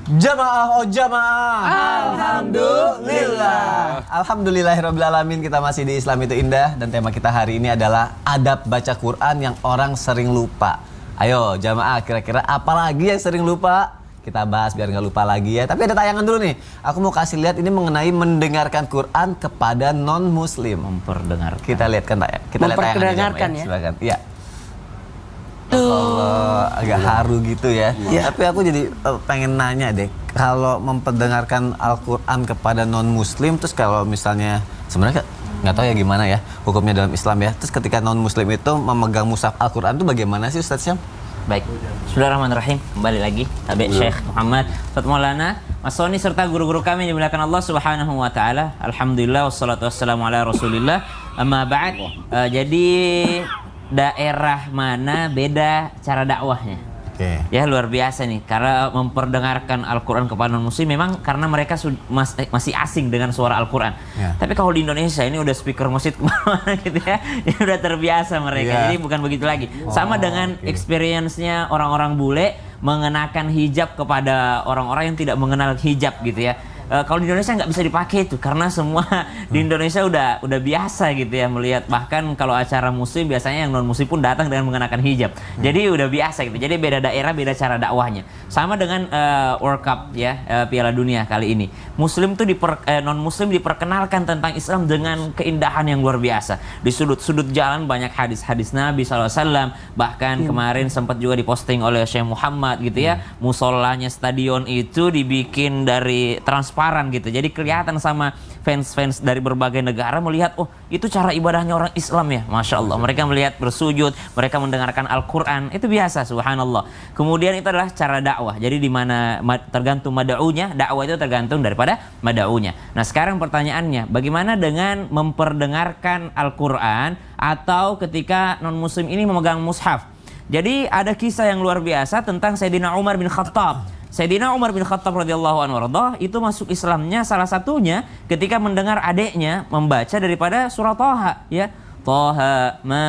Jamaah oh jamaah. Alhamdulillah. Alhamdulillahirrabbilalamin, kita masih di Islam itu Indah. Dan tema kita hari ini adalah adab baca Quran yang orang sering lupa. Ayo jamaah, kira-kira apa lagi yang sering lupa? Kita bahas biar nggak lupa lagi ya. Tapi ada tayangan dulu nih. Aku mau kasih lihat ini mengenai mendengarkan Quran kepada non-muslim. Memperdengarkan. Kita lihat kan ya. Kita lihat tayangan ya. Silakan. Iya. Allah, agak haru gitu ya. Tapi aku jadi pengen nanya deh, kalau memperdengarkan Al-Quran kepada non-muslim, terus kalau misalnya sebenarnya nggak tahu ya gimana ya hukumnya dalam Islam ya. Terus ketika non-muslim itu memegang mushaf Al-Quran itu bagaimana sih Ustaz Syam? Baik, Bismillahirrahmanirrahim. Kembali lagi Habib Syekh Muhammad Ustaz Maulana Mas Soni serta guru-guru kami yang dimuliakan Allah Subhanahu wa taala. Alhamdulillah wassalatu wassalamu ala Rasulillah. Amma ba'd. Jadi daerah mana beda cara dakwahnya. Ya luar biasa nih, karena memperdengarkan Al-Quran kepada non-muslim memang karena mereka masih asing dengan suara Al-Quran. Tapi kalau di Indonesia ini udah speaker masjid kemana gitu ya, ini udah terbiasa mereka, jadi bukan begitu lagi. Sama dengan experience-nya orang-orang bule mengenakan hijab kepada orang-orang yang tidak mengenal hijab gitu ya. Kalau di Indonesia nggak bisa dipakai itu karena semua di Indonesia udah biasa gitu ya melihat, bahkan kalau acara muslim biasanya yang non muslim pun datang dengan mengenakan hijab. Jadi udah biasa gitu. Jadi beda daerah beda cara dakwahnya. Sama dengan World Cup ya, Piala Dunia kali ini. Muslim tuh non muslim diperkenalkan tentang Islam dengan keindahan yang luar biasa. Di sudut-sudut jalan banyak hadis-hadis Nabi SAW. Bahkan kemarin sempat juga diposting oleh Syekh Muhammad gitu ya. Musolanya stadion itu dibikin dari transparan gitu. Jadi kelihatan sama fans-fans dari berbagai negara melihat, oh itu cara ibadahnya orang Islam ya. Masya Allah. Mereka melihat bersujud, mereka mendengarkan Al-Quran. Itu biasa, subhanallah. Kemudian itu adalah cara dakwah. Jadi di mana tergantung mad'unya, dakwah itu tergantung daripada mad'unya. Nah sekarang pertanyaannya, bagaimana dengan memperdengarkan Al-Quran atau ketika non-muslim ini memegang mushaf? Jadi ada kisah yang luar biasa tentang Sayyidina Umar bin Khattab. Sayyidina Umar bin Khattab radhiyallahu anhu itu masuk Islamnya salah satunya ketika mendengar adiknya membaca daripada surah Thaha ya. Thaha ma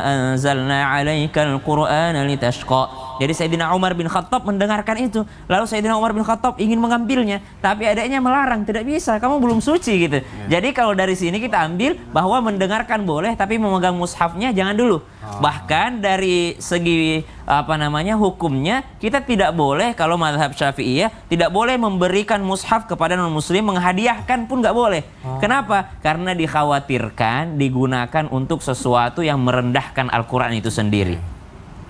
anzalna 'alaikal qur'ana litashqa. Jadi Sayyidina Umar bin Khattab mendengarkan itu. Lalu Sayyidina Umar bin Khattab ingin mengambilnya, tapi adiknya melarang, tidak bisa, kamu belum suci gitu. Jadi kalau dari sini kita ambil bahwa mendengarkan boleh, tapi memegang mushafnya jangan dulu. Bahkan dari segi hukumnya kita tidak boleh, kalau mazhab Syafi'iyah tidak boleh memberikan mushaf kepada non muslim, menghadiahkan pun nggak boleh. Kenapa? Karena dikhawatirkan digunakan untuk sesuatu yang merendahkan Al-Quran itu sendiri.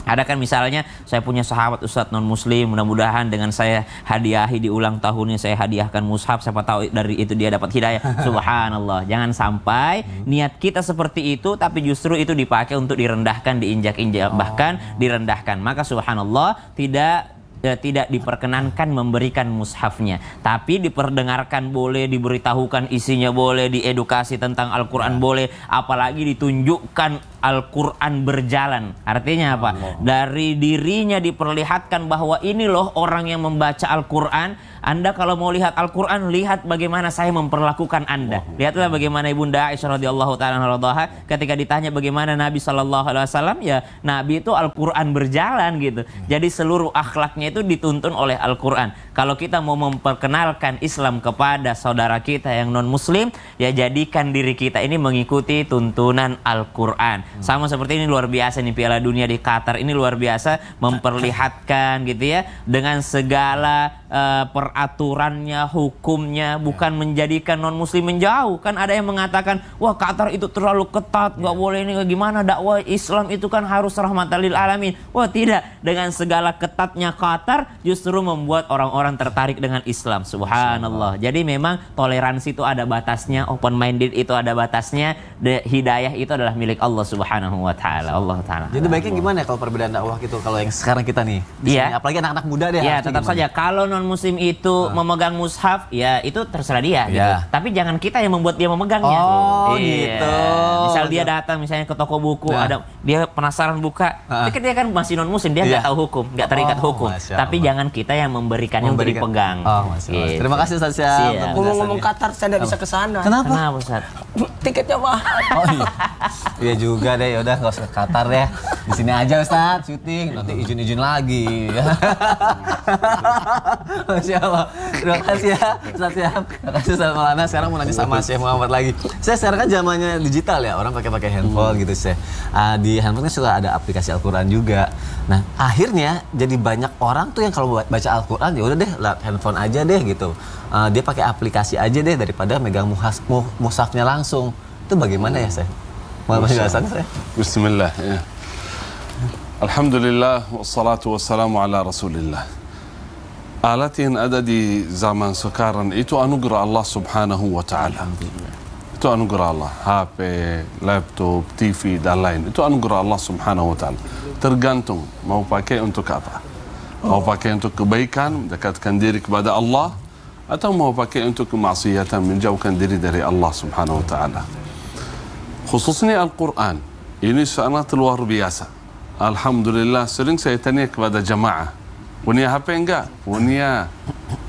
Ada kan misalnya saya punya sahabat ustadz non muslim, mudah-mudahan dengan saya hadiahi di ulang tahunnya saya hadiahkan mushaf, siapa tahu dari itu dia dapat hidayah. Subhanallah, jangan sampai niat kita seperti itu tapi justru itu dipakai untuk direndahkan, diinjak-injak, bahkan direndahkan. Maka subhanallah tidak diperkenankan memberikan mushafnya, tapi diperdengarkan boleh, diberitahukan isinya boleh, diedukasi tentang Al-Quran boleh, apalagi ditunjukkan Al-Quran berjalan. Artinya apa? Dari dirinya diperlihatkan bahwa ini loh orang yang membaca Al-Quran. Anda kalau mau lihat Al-Quran, lihat bagaimana saya memperlakukan Anda. Lihatlah bagaimana Ibunda Aisyah radhiyallahu ta'ala anha ketika ditanya bagaimana Nabi SAW, ya Nabi itu Al-Quran berjalan gitu. Jadi seluruh akhlaknya itu dituntun oleh Al-Quran. Kalau kita mau memperkenalkan Islam kepada saudara kita yang non-muslim, ya jadikan diri kita ini mengikuti tuntunan Al-Quran. Sama seperti ini luar biasa nih Piala Dunia di Qatar ini luar biasa memperlihatkan gitu ya dengan segala peraturannya, hukumnya, bukan menjadikan non muslim menjauh. Kan ada yang mengatakan wah Qatar itu terlalu ketat, nggak boleh ini, gimana dakwah Islam itu kan harus rahmatan lil alamin. Wah tidak, dengan segala ketatnya Qatar justru membuat orang-orang tertarik dengan Islam. Subhanallah. Jadi memang toleransi itu ada batasnya, open minded itu ada batasnya, hidayah itu adalah milik Allah Subhanahu wa taala. Allah taala. Jadi baiknya gimana kalau perbedaan dakwah gitu kalau yang sekarang kita nih? Iya. Apalagi anak-anak muda deh. Iya, tetap saja kalau non muslim itu memegang mushaf, ya itu terserah dia gitu. Tapi jangan kita yang membuat dia memegangnya. Oh, gitu. Misal dia datang misalnya ke toko buku, ada dia penasaran buka. Tapi dia kan masih non muslim, dia nggak tahu hukum, nggak terikat hukum. Tapi jangan kita yang memberikannya untuk dipegang. Gitu. Terima kasih Ustaz Syam. Ngomong-ngomong Qatar, saya nggak bisa ke sana. Kenapa Ustaz? Tiketnya mahal. Oh iya. Iya juga deh, yaudah nggak usah ke Qatar ya. Di sini aja Ustaz, syuting. Nanti izin-izin lagi. Masya Allah. Terima kasih ya Ustaz ya. Terima kasih Ustaz Maulana. Sekarang mau nanya sama Syekh Muhammad lagi. Saya sekarang kan zamannya digital ya, orang pakai handphone gitu Syekh. Di handphone kan suka ada aplikasi Al-Quran juga. Nah akhirnya jadi banyak orang tuh yang kalau baca Al-Quran ya udah deh lewat handphone aja deh gitu. Dia pakai aplikasi aja deh daripada megang mushafnya langsung. Itu bagaimana ya Syekh? Mau penjelasannya Syekh? Bismillah ya. Alhamdulillah wassalatu wassalamu ala Rasulillah. Alat yang ada di zaman sekarang itu anugerah Allah Subhanahu wa taala. Itu anugerah Allah. HP, laptop, TV dan lain. Itu anugerah Allah Subhanahu wa taala. Tergantung mau pakai untuk apa. Mau pakai untuk kebaikan, mendekatkan diri kepada Allah, atau mau pakai untuk kemaksiatan, menjauhkan diri dari Allah Subhanahu wa taala. Khususnya Al-Quran. Ini sangat luar biasa. Alhamdulillah sering saya tanya kepada jamaah, punya HP enggak? Punya.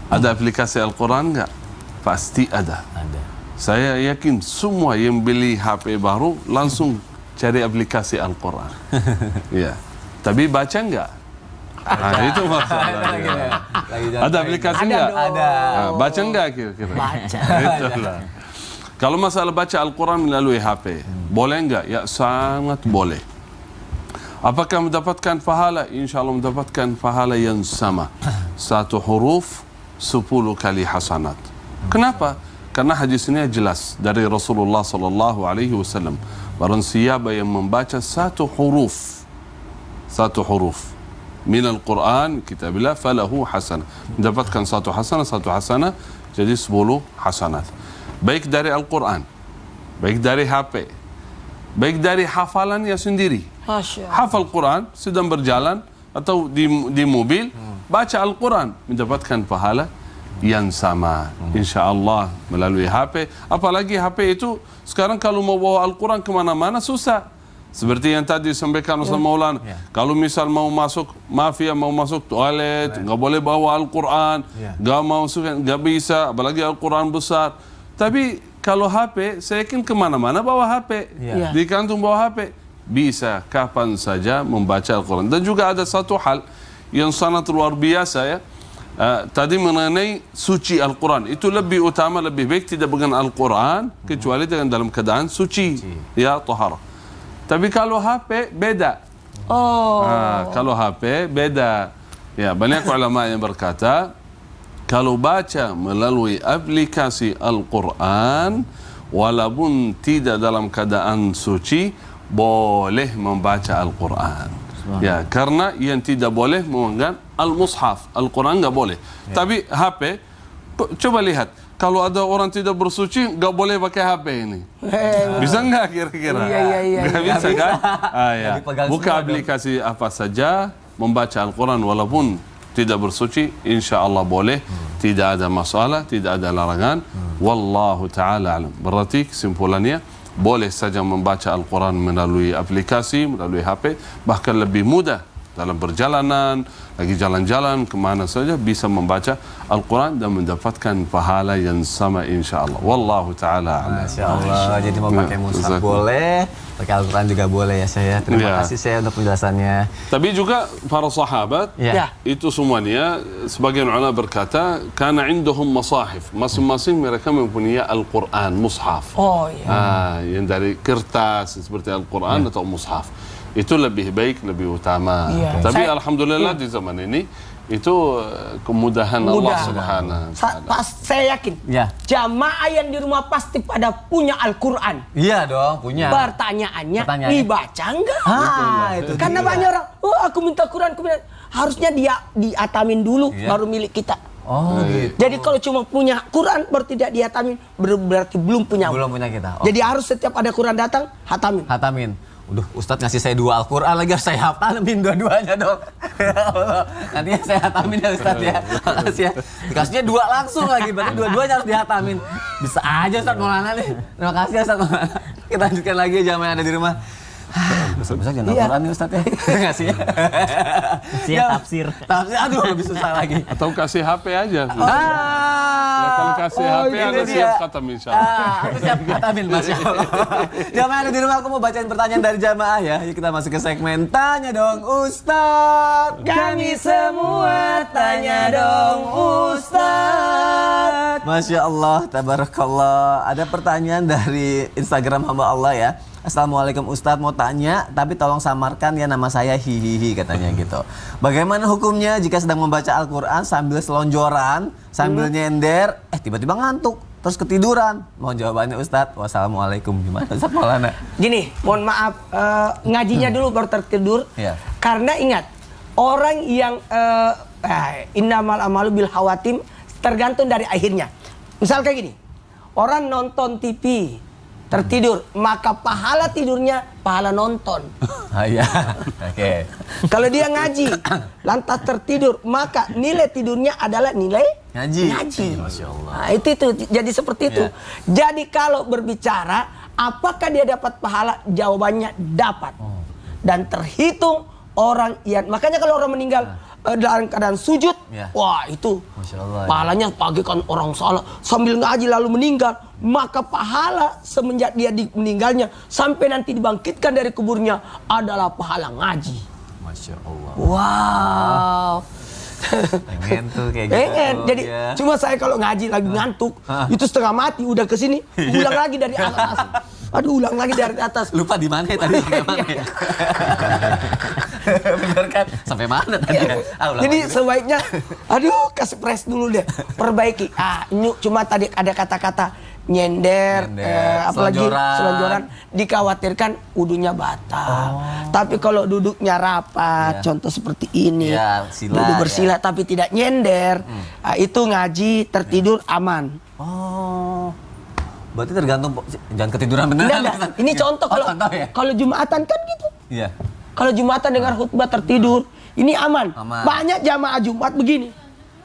Ada aplikasi Al-Quran enggak? Pasti ada. Saya yakin semua yang beli HP baru langsung cari aplikasi Al-Quran. Ya. Tapi baca enggak? Nah, itu masalahnya. Ada aplikasi enggak? Ada. Nah, baca enggak kira-kira? Baca. Itulah. Kalau masalah baca Al-Quran melalui HP, boleh enggak? Ya sangat boleh. Apakah mendapatkan pahala? InsyaAllah mendapatkan pahala yang sama. 1 huruf 10 kali hasanat. Kenapa? Karena hadis ini jelas dari Rasulullah sallallahu alaihi wasallam. Barang siapa yang membaca 1 huruf min Al-Quran, kitabillah, falahu hasanah. Mendapatkan 1 hasanah, jadi 10 hasanat. Baik dari Al-Quran, baik dari HP, baik dari hafalannya sendiri. Hafal Quran sedang berjalan atau di mobil, baca Al-Quran, mendapatkan pahala yang sama insyaallah melalui HP. Apalagi HP itu sekarang kalau mau bawa Al-Quran kemana-mana susah. Seperti yang tadi disampaikan Ustaz Maulana, kalau misal mau masuk mafia, mau masuk toilet, nggak boleh bawa Al-Quran, nggak bisa, apalagi Al-Quran besar. Tapi kalau HP, saya yakin kemana-mana bawa HP, di kantung bawa HP, bisa kapan saja membaca Al-Quran. Dan juga ada satu hal yang sangat luar biasa ya. Tadi mengenai suci Al-Quran, itu lebih utama, lebih baik tidak dengan Al-Quran kecuali dengan dalam keadaan suci. Ya, tahara. Tapi kalau HP beda. Kalau HP beda. Ya, banyak ulama yang berkata kalau baca melalui aplikasi Al-Quran walaupun tidak dalam keadaan suci boleh membaca Al-Quran. Ya, karena yang tidak boleh memegang Al-Mushaf, Al-Quran nggak boleh. Tapi HP, coba lihat, kalau ada orang tidak bersuci nggak boleh pakai HP ini. Bisa nggak kira-kira? Nggak bisa kan? Ya. Buka aplikasi apa saja, membaca Al-Quran walaupun tidak bersuci, insya Allah boleh. Tidak ada masalah, tidak ada larangan. Wallahu ta'ala alam. Berarti kesimpulannya, boleh saja membaca Al-Quran melalui aplikasi, melalui HP, bahkan lebih mudah dalam perjalanan, lagi jalan-jalan, kemana saja bisa membaca Al-Quran dan mendapatkan pahala yang sama insyaAllah. Wallahu ta'ala a'lam. Masya Allah, jadi mau pakai mushaf boleh, pakai Al-Quran juga boleh ya saya. Terima kasih saya untuk penjelasannya. Tapi juga para sahabat, itu semuanya, sebagian ulama berkata, karena indahum masahif, masing-masing mereka mempunyai Al-Quran, mushaf. Yang dari kertas seperti Al-Quran atau mushaf. Itu lebih baik, lebih utama. Tapi alhamdulillah di zaman ini itu kemudahan Allah Subhanahu wa taala. Saya yakin jamaah yang di rumah pasti pada punya Al-Quran. Iya dong, punya. Pertanyaannya dibaca enggak? Itu karena banyak orang, aku minta Quran, harusnya dia diatamin dulu baru milik kita. Gitu. Jadi kalau cuma punya Quran baru tidak dihatamin, berarti belum punya. Belum punya kita. Jadi harus setiap ada Quran datang hatamin. Udah, Ustadz ngasih saya 2 Al-Quran lagi, harus saya hatamin dua-duanya dong. Nantinya saya hatamin ya Ustadz ya. Makasih ya. Dikasihnya 2 langsung lagi, berarti dua-duanya harus dihatamin. Bisa aja Ustadz Maulana nih. Terima kasih ya Ustadz Maulana. Kita lanjutkan lagi jamaah yang ada di rumah. Besar-besar jangan Iya. Al-Quran nih Ustaz ya. Ngasih ya. Siap tafsir. Tafsir, aduh lebih susah lagi. Atau kasih HP aja. Ah, Ya, kalau kasih HP ini ada dia. siap khatam insyaallah. Aku siap katamin, Masya Allah. Jamaah yang di rumah, aku mau bacain pertanyaan dari jamaah ya. Yuk kita masuk ke segmen Tanya Dong Ustaz. Kami semua tanya dong Ustaz. Masya Allah, tabarakallah. Ada pertanyaan dari Instagram hamba Allah ya. Assalamualaikum Ustadz, mau tanya tapi tolong samarkan ya nama saya hihihi katanya gitu. Bagaimana hukumnya jika sedang membaca Al-Quran sambil selonjoran, sambil nyender, tiba-tiba ngantuk, terus ketiduran? Mohon jawabannya Ustadz. Wassalamualaikum. Gimana Ustadz Maulana? Gini, mohon maaf, ngajinya dulu baru tertidur. Iya. Karena ingat, orang yang innamal amalu bil hawatim tergantung dari akhirnya. Misal kayak gini, orang nonton TV tertidur, maka pahala tidurnya pahala nonton. Ah, iya. Oke. Kalau dia ngaji, lantas tertidur, maka nilai tidurnya adalah nilai Ngaji. Masya Allah. Nah, itu jadi seperti itu. Ya. Jadi kalau berbicara, apakah dia dapat pahala? Jawabannya dapat. Dan terhitung orang yang, makanya kalau orang meninggal dalam keadaan sujud, Ya. wah itu Masya Allah, ya. pahalanya bagaikan orang salah sambil ngaji lalu meninggal, maka pahala semenjak dia meninggalnya sampai nanti dibangkitkan dari kuburnya adalah pahala ngaji. Masya Allah. Wow. Pengen tuh kayak gitu. Pengen. Jadi ya. cuma saya kalau ngaji lagi ngantuk, itu setengah mati udah ke sini, ulang lagi dari atas. Aduh, ulang lagi dari atas. Lupa di mana ya tadi, sampai mana ya? Bener kan? Sampai mana tadi ya? Ah, ulang Jadi lagi. sebaiknya, aduh kasih press dulu deh, perbaiki. Cuma tadi ada kata-kata nyender, apalagi selonjoran. selonjoran, dikhawatirkan wudunya batal. Tapi kalau duduknya rapat, Iya. contoh seperti ini, Iya, sila, duduk bersila tapi tidak nyender, itu ngaji tertidur aman. Oh. Berarti tergantung, jangan ketiduran beneran. Enggak. Ini contoh Oh, kalau contoh ya? kalau Jumatan kan gitu. Iya. Kalau Jumatan dengar khutbah tertidur, ini aman. Aman. Banyak jamaah Jumat begini.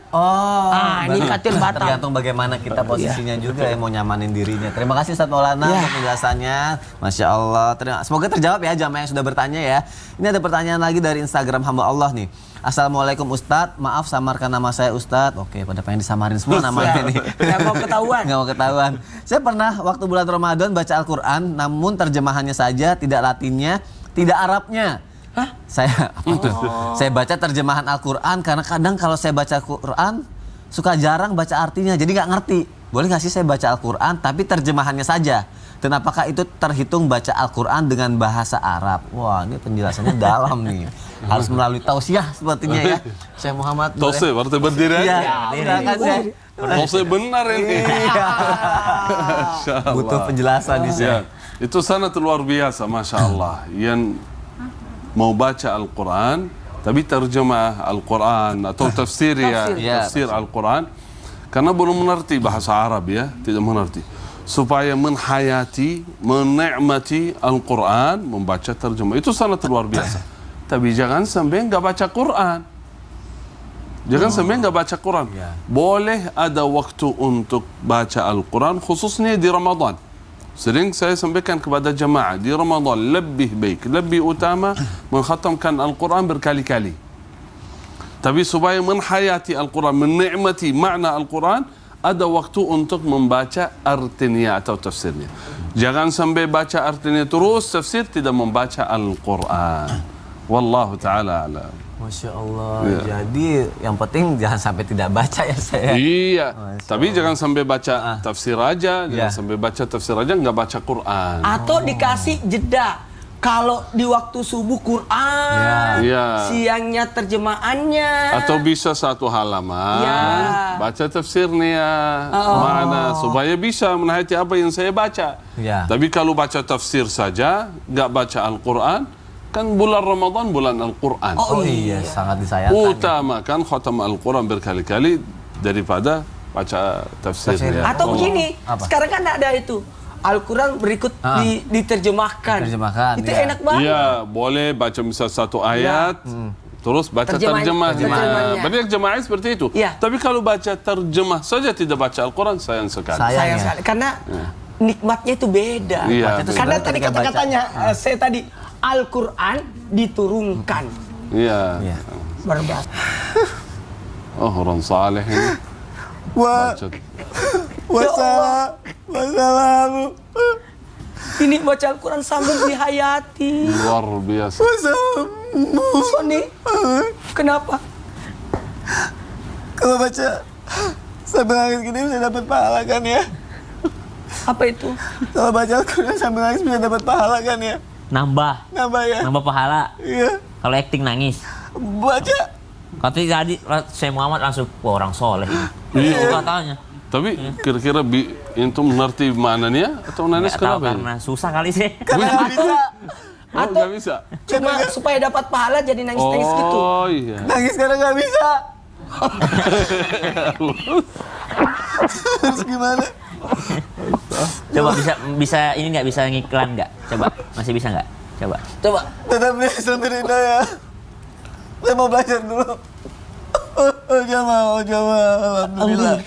Oh, Ini berarti katil batal. tergantung bagaimana kita posisinya juga ya, mau nyamanin dirinya. Terima kasih Ustadz Maulana Ya. untuk penjelasannya. Masya Allah. Semoga terjawab ya jamaah yang sudah bertanya ya. Ini ada pertanyaan lagi dari Instagram hamba Allah nih. Assalamualaikum Ustadz, maaf samarkan nama saya Ustadz. Oke, pada pengen disamarin semua namanya nih. Nggak mau ketahuan. Nggak mau ketahuan. Saya pernah waktu bulan Ramadan baca Al-Quran, namun terjemahannya saja, tidak Latinnya, tidak Arabnya. Hah? Saya apa tuh? Saya baca terjemahan Al-Quran karena kadang kalau saya baca Al-Quran suka jarang baca artinya, jadi nggak ngerti. Boleh nggak sih saya baca Al-Quran tapi terjemahannya saja? Dan apakah itu terhitung baca Al-Quran dengan bahasa Arab? Wah, ini penjelasannya dalam nih. Harus melalui tausiah sepertinya ya. Syekh Muhammad. boleh? Tausiah berarti berdiri Iya, aja. silakan Syekh. Tausiah benar ini. Iya. Masya Allah. Butuh penjelasan nih Syekh. Ya, itu sangat luar biasa, Masya Allah. Yang mau baca Al-Quran, tapi terjemah Al-Quran atau tafsir ya, Ya. tafsir Al-Quran, karena belum mengerti bahasa Arab ya, tidak mengerti. Supaya menghayati, menikmati Al-Quran, membaca terjemah, itu sangat luar biasa. Tapi jangan sampai nggak baca Quran. Jangan sampai nggak baca Quran. Boleh ada waktu untuk baca Al-Quran, khususnya di Ramadan. Sering saya sampaikan kepada jemaah di Ramadan lebih baik, lebih utama mengkhatamkan Al-Quran berkali-kali. Tapi supaya menghayati Al-Quran, menikmati makna Al-Quran, ada waktu untuk membaca artinya atau tafsirnya. Jangan sampai baca artinya terus, tafsir tidak membaca Al-Quran. Wallahu ta'ala alam. Masya Allah. Iya. Jadi yang penting jangan sampai tidak baca ya saya. Iya, Masya tapi jangan sampai baca tafsir aja, jangan Iya. sampai baca tafsir aja nggak baca Quran. Atau dikasih jeda. Kalau di waktu subuh Quran, Iya. siangnya terjemahannya. Atau bisa satu halaman, Ya. baca tafsirnya, mana supaya bisa menghayati apa yang saya baca. Ya. Tapi kalau baca tafsir saja, nggak baca Al-Quran, kan bulan Ramadan bulan Al-Quran. Oh iya, sangat disayangkan. ya. Utamakan khatam Al-Quran berkali-kali daripada baca tafsirnya. Atau begini, Apa? sekarang kan ada itu Al-Quran berikut diterjemahkan. Diterjemahkan, Itu ya. enak banget. Iya, boleh baca misal satu ayat, terus baca Terjemahannya. terjemahnya. Banyak jemaah seperti itu. Iya. Tapi kalau baca terjemah saja tidak baca Al-Quran, sayang sekali. Sayang. Sayang sekali. Karena nikmatnya itu beda. Iya, Itu Karena sebenarnya tadi ketika kata-katanya saya tadi Al-Quran diturunkan. Iya. Iya. Berbahasa. Oh, orang saleh ini. Wa Bacot. wassalam. Ini baca Al-Quran sambil dihayati. Luar biasa. Sony, kenapa? Kalau baca sambil nangis gini bisa dapat pahala kan ya? Apa itu? Kalau baca Al-Quran sambil nangis bisa dapat pahala kan ya? Nambah Ya? nambah pahala. Iya. Kalau acting nangis. Baca. Katanya tadi saya Muhammad langsung wah, orang soleh. Itu katanya. Tapi kira-kira itu mengerti maknanya atau nangis Nggak tahu kenapa? karena susah kali sih. Karena nggak bisa. Oh, nggak bisa. Cuma supaya dapat pahala jadi nangis-nangis gitu. Oh iya. Nangis karena nggak bisa. Terus gimana? Coba bisa ini nggak bisa ngiklan nggak? Coba masih bisa nggak? Coba. Coba. Tetap di Islam Rinda ya. Saya mau belajar dulu. Oh, Jamal, alhamdulillah.